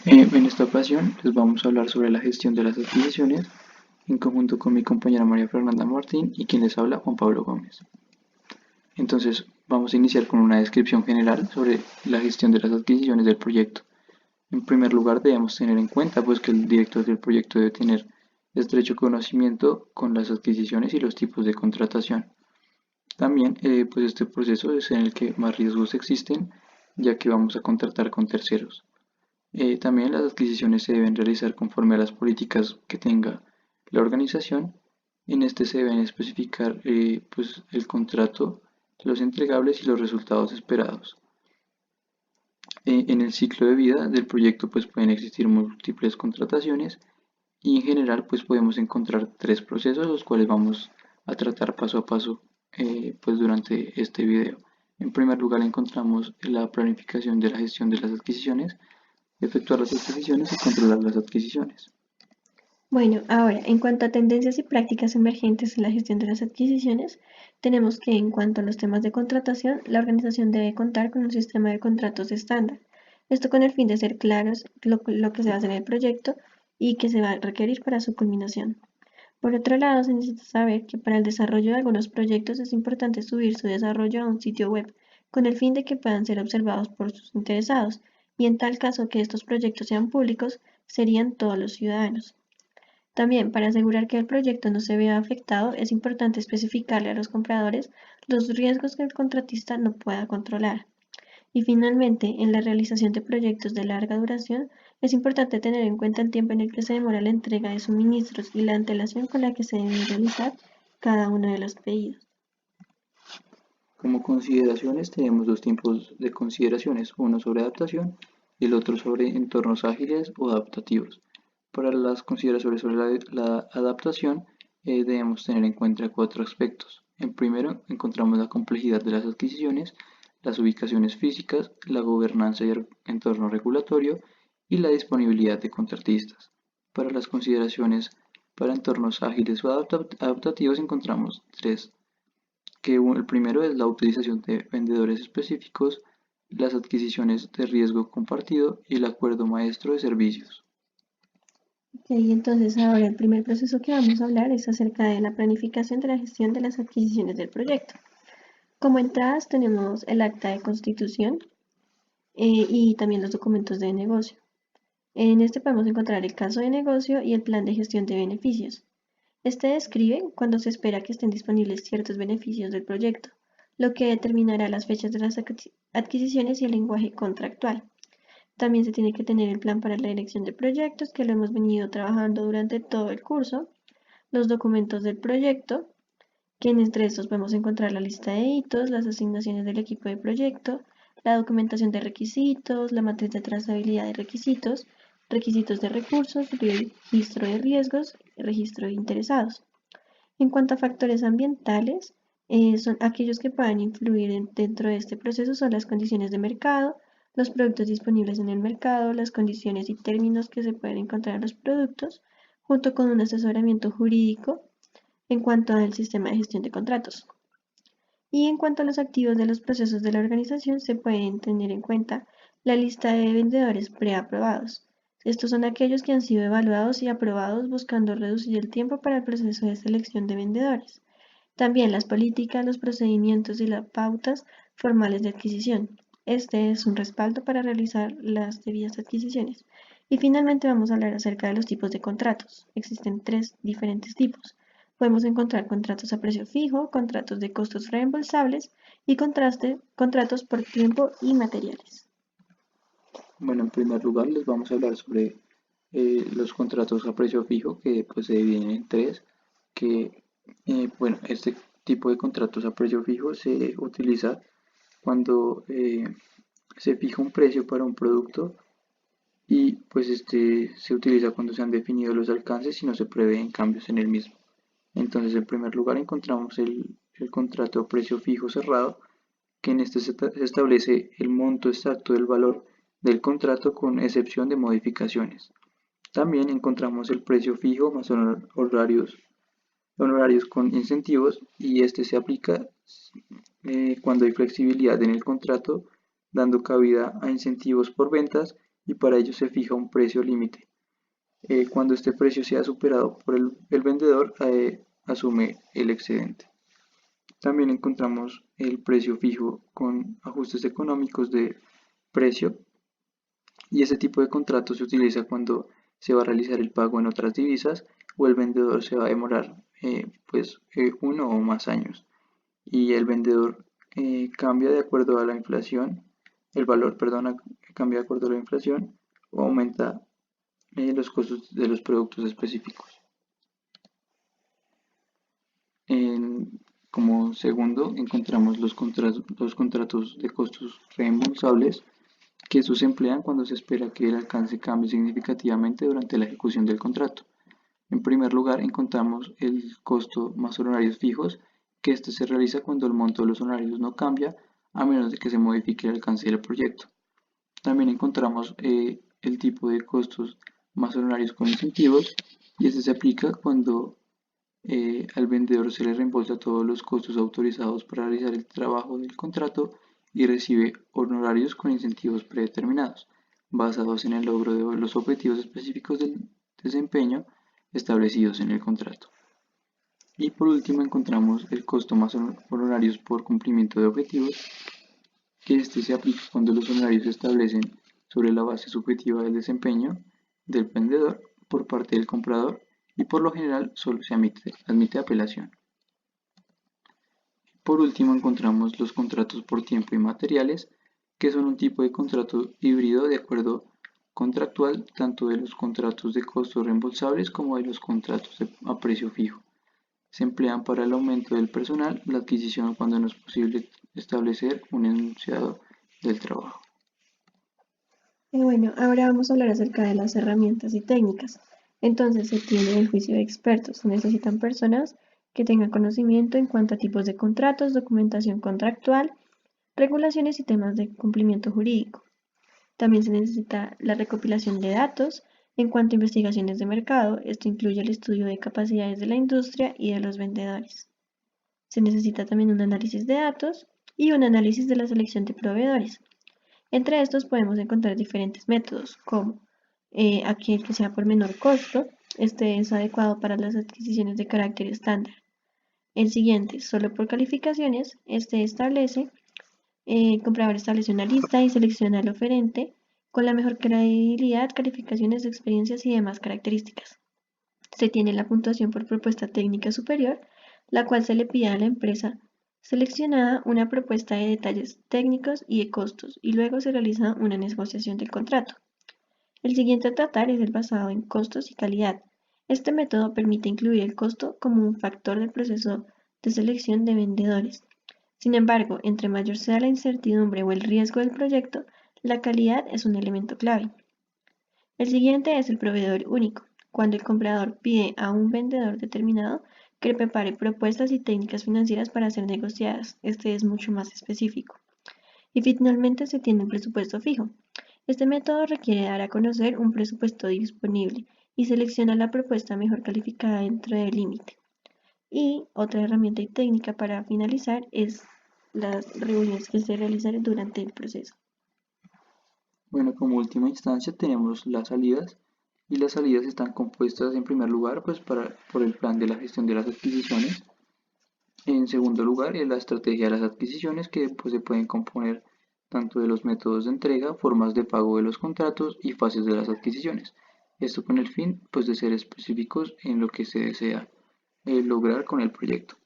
En esta ocasión les vamos a hablar sobre la gestión de las adquisiciones en conjunto con mi compañera María Fernanda Martín y quien les habla Juan Pablo Gómez. Entonces vamos a iniciar con una descripción general sobre la gestión de las adquisiciones del proyecto. En primer lugar debemos tener en cuenta pues que el director del proyecto debe tener estrecho conocimiento con las adquisiciones y los tipos de contratación. También pues este proceso es en el que más riesgos existen ya que vamos a contratar con terceros. También las adquisiciones se deben realizar conforme a las políticas que tenga la organización. En este se deben especificar pues, el contrato, los entregables y los resultados esperados. En el ciclo de vida del proyecto pues, pueden existir múltiples contrataciones y en general pues, podemos encontrar tres procesos los cuales vamos a tratar paso a paso pues, durante este video. En primer lugar encontramos la planificación de la gestión de las adquisiciones, efectuar las adquisiciones y controlar las adquisiciones. Bueno, ahora, en cuanto a tendencias y prácticas emergentes en la gestión de las adquisiciones, tenemos que en cuanto a los temas de contratación, la organización debe contar con un sistema de contratos estándar. Esto con el fin de ser claros lo que se va a hacer en el proyecto y que se va a requerir para su culminación. Por otro lado, se necesita saber que para el desarrollo de algunos proyectos es importante subir su desarrollo a un sitio web, con el fin de que puedan ser observados por sus interesados, y en tal caso que estos proyectos sean públicos, serían todos los ciudadanos. También, para asegurar que el proyecto no se vea afectado, es importante especificarle a los compradores los riesgos que el contratista no pueda controlar. Y finalmente, en la realización de proyectos de larga duración, es importante tener en cuenta el tiempo en el que se demora la entrega de suministros y la antelación con la que se debe realizar cada uno de los pedidos. Como consideraciones tenemos dos tipos de consideraciones, uno sobre adaptación y el otro sobre entornos ágiles o adaptativos. Para las consideraciones sobre la adaptación debemos tener en cuenta cuatro aspectos. En primero encontramos la complejidad de las adquisiciones, las ubicaciones físicas, la gobernanza y el entorno regulatorio y la disponibilidad de contratistas. Para las consideraciones para entornos ágiles o adaptativos encontramos tres, que el primero es la utilización de vendedores específicos, las adquisiciones de riesgo compartido y el acuerdo maestro de servicios. Ok, entonces ahora el primer proceso que vamos a hablar es acerca de la planificación de la gestión de las adquisiciones del proyecto. Como entradas tenemos el acta de constitución y también los documentos de negocio. En este podemos encontrar el caso de negocio y el plan de gestión de beneficios. Este describe cuándo se espera que estén disponibles ciertos beneficios del proyecto, lo que determinará las fechas de las adquisiciones y el lenguaje contractual. También se tiene que tener el plan para la dirección de proyectos, que lo hemos venido trabajando durante todo el curso, los documentos del proyecto, que entre estos podemos encontrar la lista de hitos, las asignaciones del equipo de proyecto, la documentación de requisitos, la matriz de trazabilidad de requisitos, requisitos de recursos, registro de riesgos, registro de interesados. En cuanto a factores ambientales, son aquellos que puedan influir dentro de este proceso son las condiciones de mercado, los productos disponibles en el mercado, las condiciones y términos que se pueden encontrar en los productos, junto con un asesoramiento jurídico en cuanto al sistema de gestión de contratos. Y en cuanto a los activos de los procesos de la organización, se pueden tener en cuenta la lista de vendedores preaprobados. Estos son aquellos que han sido evaluados y aprobados buscando reducir el tiempo para el proceso de selección de vendedores. También las políticas, los procedimientos y las pautas formales de adquisición. Este es un respaldo para realizar las debidas adquisiciones. Y finalmente vamos a hablar acerca de los tipos de contratos. Existen tres diferentes tipos. Podemos encontrar contratos a precio fijo, contratos de costos reembolsables y contratos por tiempo y materiales. Bueno, en primer lugar les vamos a hablar sobre los contratos a precio fijo que pues se dividen en tres, que bueno, este tipo de contratos a precio fijo se utiliza cuando se fija un precio para un producto y pues este se utiliza cuando se han definido los alcances y no se prevén cambios en el mismo. Entonces, en primer lugar encontramos el contrato a precio fijo cerrado, que en este se establece el monto exacto del valor del contrato con excepción de modificaciones. También encontramos el precio fijo más honorarios con incentivos y este se aplica cuando hay flexibilidad en el contrato, dando cabida a incentivos por ventas y para ello se fija un precio límite. Cuando este precio sea superado por el vendedor, asume el excedente. También encontramos el precio fijo con ajustes económicos de precio, y este tipo de contrato se utiliza cuando se va a realizar el pago en otras divisas o el vendedor se va a demorar 1 o más años y el vendedor cambia de acuerdo a la inflación, el valor, perdona, cambia de acuerdo a la inflación o aumenta los costos de los productos específicos. En- Como segundo, encontramos los contratos de costos reembolsables, que estos se emplean cuando se espera que el alcance cambie significativamente durante la ejecución del contrato. En primer lugar, encontramos el costo más honorarios fijos, que este se realiza cuando el monto de los honorarios no cambia, a menos de que se modifique el alcance del proyecto. También encontramos el tipo de costos más honorarios con incentivos, y este se aplica cuando al vendedor se le reembolsa todos los costos autorizados para realizar el trabajo del contrato y recibe honorarios con incentivos predeterminados, basados en el logro de los objetivos específicos del desempeño establecidos en el contrato. Y por último encontramos el costo más honorarios por cumplimiento de objetivos, que este se aplica cuando los honorarios se establecen sobre la base subjetiva del desempeño del vendedor por parte del comprador, y por lo general solo se admite apelación. Por último encontramos los contratos por tiempo y materiales, que son un tipo de contrato híbrido de acuerdo contractual tanto de los contratos de costos reembolsables como de los contratos a precio fijo. Se emplean para el aumento del personal, la adquisición cuando no es posible establecer un enunciado del trabajo. Bueno, ahora vamos a hablar acerca de las herramientas y técnicas. Entonces, se tiene el juicio de expertos. Se necesitan personas que tengan conocimiento en cuanto a tipos de contratos, documentación contractual, regulaciones y temas de cumplimiento jurídico. También se necesita la recopilación de datos en cuanto a investigaciones de mercado. Esto incluye el estudio de capacidades de la industria y de los vendedores. Se necesita también un análisis de datos y un análisis de la selección de proveedores. Entre estos podemos encontrar diferentes métodos, como aquel que sea por menor costo, este es adecuado para las adquisiciones de carácter estándar. El siguiente, solo por calificaciones, este el comprador establece una lista y selecciona al oferente con la mejor credibilidad, calificaciones de experiencias y demás características. Se tiene la puntuación por propuesta técnica superior, la cual se le pide a la empresa seleccionada una propuesta de detalles técnicos y de costos, y luego se realiza una negociación del contrato. El siguiente a tratar es el basado en costos y calidad. Este método permite incluir el costo como un factor del proceso de selección de vendedores. Sin embargo, entre mayor sea la incertidumbre o el riesgo del proyecto, la calidad es un elemento clave. El siguiente es el proveedor único, cuando el comprador pide a un vendedor determinado que prepare propuestas y técnicas financieras para ser negociadas. Este es mucho más específico. Y finalmente se tiene un presupuesto fijo. Este método requiere dar a conocer un presupuesto disponible y selecciona la propuesta mejor calificada dentro del límite. Y otra herramienta y técnica para finalizar es las reuniones que se realizan durante el proceso. Bueno, como última instancia tenemos las salidas, y las salidas están compuestas en primer lugar por el plan de la gestión de las adquisiciones. En segundo lugar, la estrategia de las adquisiciones, que se pueden componer tanto de los métodos de entrega, formas de pago de los contratos y fases de las adquisiciones. Esto con el fin de ser específicos en lo que se desea lograr con el proyecto.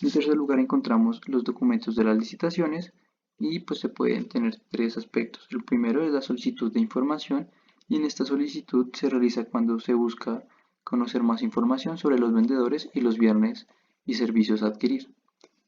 En tercer lugar encontramos los documentos de las licitaciones, y se pueden tener tres aspectos. El primero es la solicitud de información, y en esta solicitud se realiza cuando se busca conocer más información sobre los vendedores y los bienes y servicios a adquirir.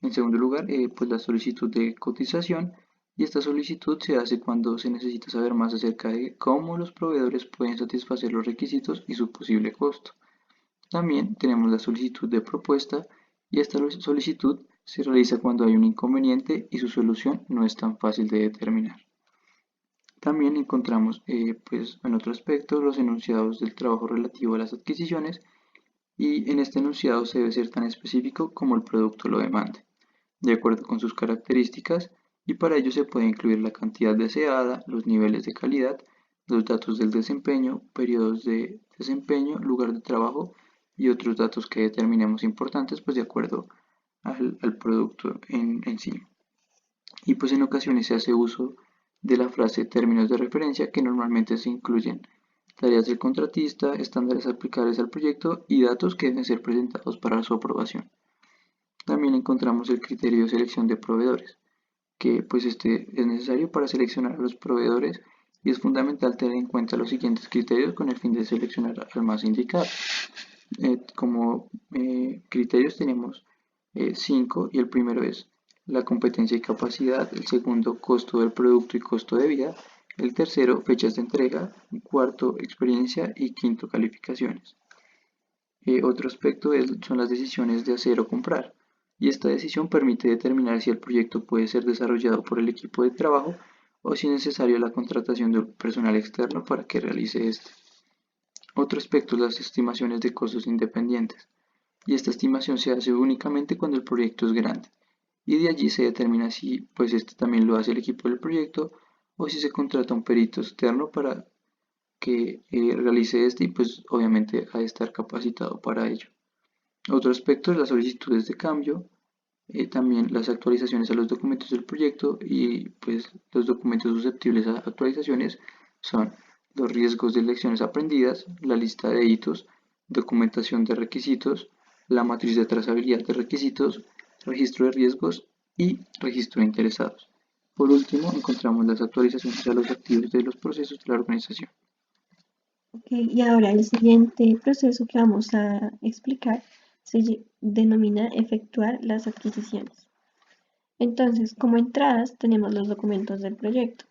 En segundo lugar, la solicitud de cotización, y esta solicitud se hace cuando se necesita saber más acerca de cómo los proveedores pueden satisfacer los requisitos y su posible costo. También tenemos la solicitud de propuesta, y esta solicitud se realiza cuando hay un inconveniente y su solución no es tan fácil de determinar. También encontramos en otro aspecto los enunciados del trabajo relativo a las adquisiciones, y en este enunciado se debe ser tan específico como el producto lo demande, de acuerdo con sus características, y para ello se puede incluir la cantidad deseada, los niveles de calidad, los datos del desempeño, periodos de desempeño, lugar de trabajo y otros datos que determinemos importantes pues de acuerdo al producto en sí. Y pues en ocasiones se hace uso de la frase términos de referencia que normalmente se incluyen tareas del contratista, estándares aplicables al proyecto y datos que deben ser presentados para su aprobación. También encontramos el criterio de selección de proveedores, que pues este es necesario para seleccionar a los proveedores y es fundamental tener en cuenta los siguientes criterios con el fin de seleccionar al más indicado. Como criterios tenemos 5 y el primero es la competencia y capacidad, el segundo costo del producto y costo de vida, el tercero fechas de entrega, cuarto experiencia y quinto calificaciones. Otro aspecto son las decisiones de hacer o comprar y esta decisión permite determinar si el proyecto puede ser desarrollado por el equipo de trabajo o si es necesaria la contratación de personal externo para que realice este. Otro aspecto es las estimaciones de costos independientes, y esta estimación se hace únicamente cuando el proyecto es grande, y de allí se determina si pues este también lo hace el equipo del proyecto o si se contrata un perito externo para que realice este y pues obviamente ha de estar capacitado para ello. Otro aspecto es las solicitudes de cambio, también las actualizaciones a los documentos del proyecto y pues los documentos susceptibles a actualizaciones son los riesgos de lecciones aprendidas, la lista de hitos, documentación de requisitos, la matriz de trazabilidad de requisitos, registro de riesgos y registro de interesados. Por último, encontramos las actualizaciones a los activos de los procesos de la organización. Ok, y ahora el siguiente proceso que vamos a explicar se denomina efectuar las adquisiciones. Entonces, como entradas tenemos los documentos del proyecto.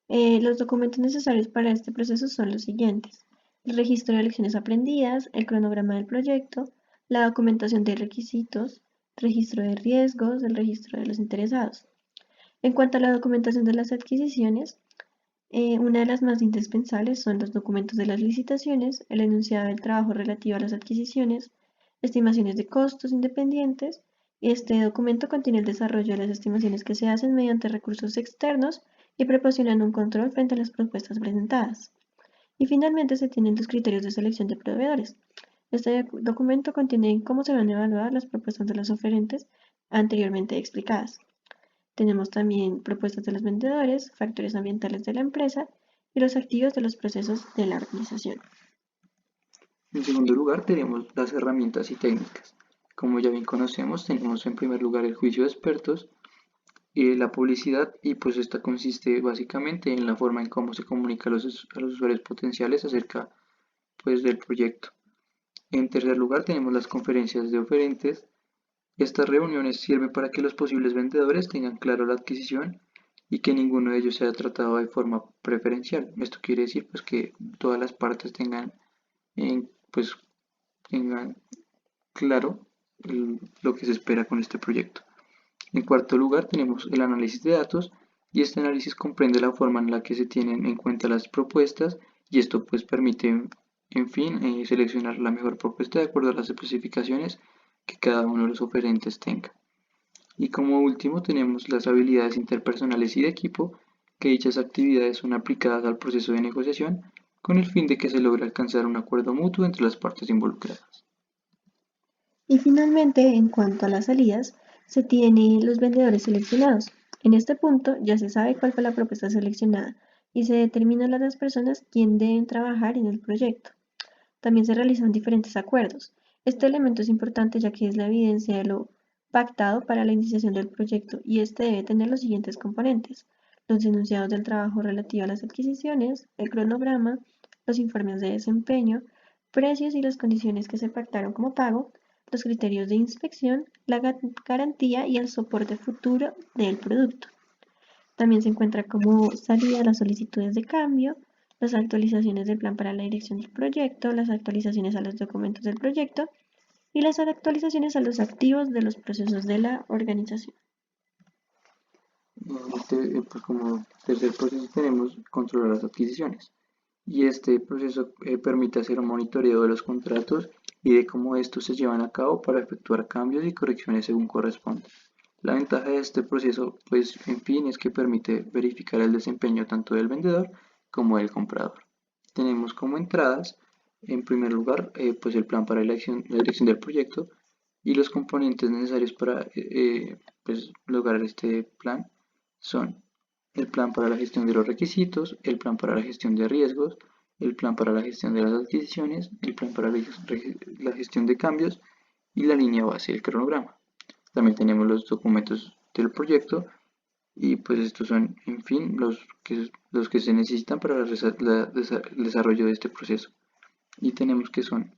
Los documentos necesarios para este proceso son los siguientes: el registro de lecciones aprendidas, el cronograma del proyecto, la documentación de requisitos, registro de riesgos, el registro de los interesados. En cuanto a la documentación de las adquisiciones, una de las más indispensables son los documentos de las licitaciones, el enunciado del trabajo relativo a las adquisiciones, estimaciones de costos independientes. Este documento contiene el desarrollo de las estimaciones que se hacen mediante recursos externos y proporcionan un control frente a las propuestas presentadas. Y finalmente se tienen los criterios de selección de proveedores. Este documento contiene cómo se van a evaluar las propuestas de los oferentes anteriormente explicadas. Tenemos también propuestas de los vendedores, factores ambientales de la empresa y los activos de los procesos de la organización. En segundo lugar, tenemos las herramientas y técnicas. Como ya bien conocemos, tenemos en primer lugar el juicio de expertos, la publicidad y pues esta consiste básicamente en la forma en cómo se comunica a los usuarios potenciales acerca pues del proyecto. En tercer lugar tenemos las conferencias de oferentes. Estas reuniones sirven para que los posibles vendedores tengan claro la adquisición y que ninguno de ellos sea tratado de forma preferencial. Esto quiere decir pues que todas las partes pues, tengan claro lo que se espera con este proyecto. En cuarto lugar tenemos el análisis de datos y este análisis comprende la forma en la que se tienen en cuenta las propuestas y esto pues permite en fin seleccionar la mejor propuesta de acuerdo a las especificaciones que cada uno de los oferentes tenga. Y como último tenemos las habilidades interpersonales y de equipo, que dichas actividades son aplicadas al proceso de negociación con el fin de que se logre alcanzar un acuerdo mutuo entre las partes involucradas. Y finalmente, en cuanto a las salidas, se tienen los vendedores seleccionados. En este punto ya se sabe cuál fue la propuesta seleccionada y se determinan las personas quién deben trabajar en el proyecto. También se realizan diferentes acuerdos. Este elemento es importante ya que es la evidencia de lo pactado para la iniciación del proyecto y este debe tener los siguientes componentes: los enunciados del trabajo relativo a las adquisiciones, el cronograma, los informes de desempeño, precios y las condiciones que se pactaron como pago, los criterios de inspección, la garantía y el soporte futuro del producto. También se encuentra como salida las solicitudes de cambio, las actualizaciones del plan para la dirección del proyecto, las actualizaciones a los documentos del proyecto y las actualizaciones a los activos de los procesos de la organización. Pues como tercer proceso tenemos controlar las adquisiciones y este proceso permite hacer un monitoreo de los contratos y de cómo estos se llevan a cabo para efectuar cambios y correcciones según corresponde. La ventaja de este proceso, pues en fin, es que permite verificar el desempeño tanto del vendedor como del comprador. Tenemos como entradas, en primer lugar, pues el plan para la dirección del proyecto y los componentes necesarios para pues, lograr este plan son el plan para la gestión de los requisitos, el plan para la gestión de riesgos, el plan para la gestión de las adquisiciones, el plan para la gestión de cambios y la línea base del cronograma. También tenemos los documentos del proyecto y pues estos son, en fin, los que se necesitan para el desarrollo de este proceso. Y tenemos que son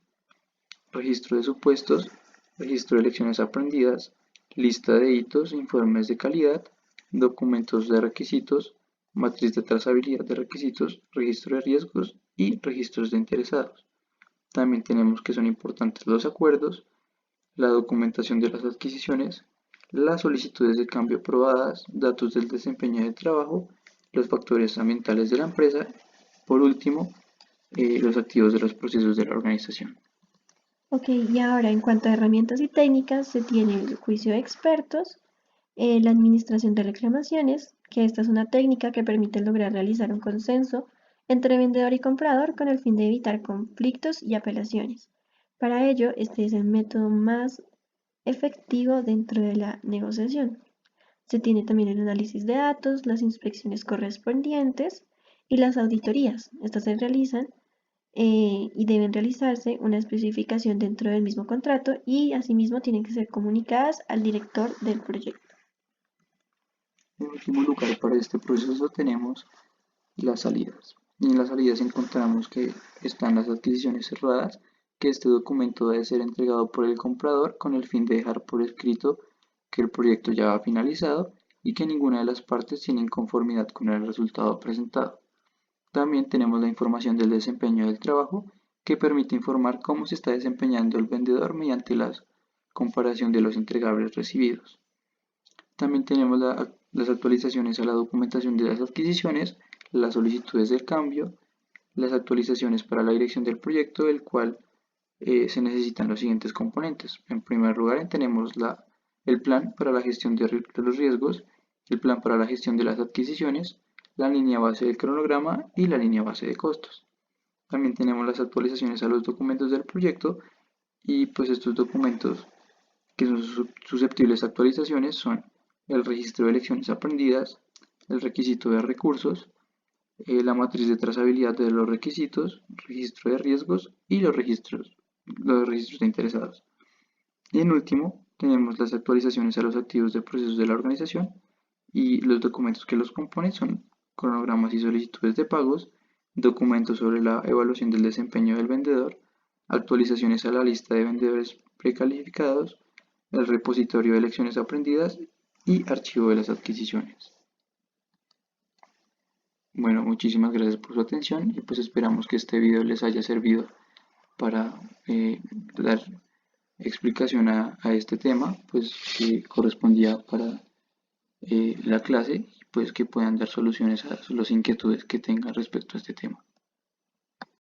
registro de supuestos, registro de lecciones aprendidas, lista de hitos, informes de calidad, documentos de requisitos, matriz de trazabilidad de requisitos, registro de riesgos y registros de interesados. También tenemos que son importantes los acuerdos, la documentación de las adquisiciones, las solicitudes de cambio aprobadas, datos del desempeño del trabajo, los factores ambientales de la empresa, por último, los activos de los procesos de la organización. Ok, y ahora en cuanto a herramientas y técnicas, se tiene el juicio de expertos, la administración de reclamaciones, que esta es una técnica que permite lograr realizar un consenso entre vendedor y comprador con el fin de evitar conflictos y apelaciones. Para ello, este es el método más efectivo dentro de la negociación. Se tiene también el análisis de datos, las inspecciones correspondientes y las auditorías. Estas se realizan y deben realizarse una especificación dentro del mismo contrato y asimismo tienen que ser comunicadas al director del proyecto. En último lugar, para este proceso tenemos las salidas. Y en las salidas encontramos que están las adquisiciones cerradas, que este documento debe ser entregado por el comprador con el fin de dejar por escrito que el proyecto ya ha finalizado y que ninguna de las partes tiene inconformidad con el resultado presentado. También tenemos la información del desempeño del trabajo, que permite informar cómo se está desempeñando el vendedor mediante la comparación de los entregables recibidos. También tenemos las actualizaciones a la documentación de las adquisiciones, las solicitudes del cambio, las actualizaciones para la dirección del proyecto, del cual se necesitan los siguientes componentes. En primer lugar, tenemos el plan para la gestión de los riesgos, el plan para la gestión de las adquisiciones, la línea base del cronograma y la línea base de costos. También tenemos las actualizaciones a los documentos del proyecto y pues estos documentos que son susceptibles de actualizaciones son el registro de lecciones aprendidas, el requisito de recursos, la matriz de trazabilidad de los requisitos, registro de riesgos y los registros de interesados. Y en último, tenemos las actualizaciones a los activos de procesos de la organización y los documentos que los componen son cronogramas y solicitudes de pagos, documentos sobre la evaluación del desempeño del vendedor, actualizaciones a la lista de vendedores precalificados, el repositorio de lecciones aprendidas y archivo de las adquisiciones. Bueno, muchísimas gracias por su atención y pues esperamos que este video les haya servido para dar explicación a este tema, pues que correspondía para la clase, pues que puedan dar soluciones a las inquietudes que tengan respecto a este tema.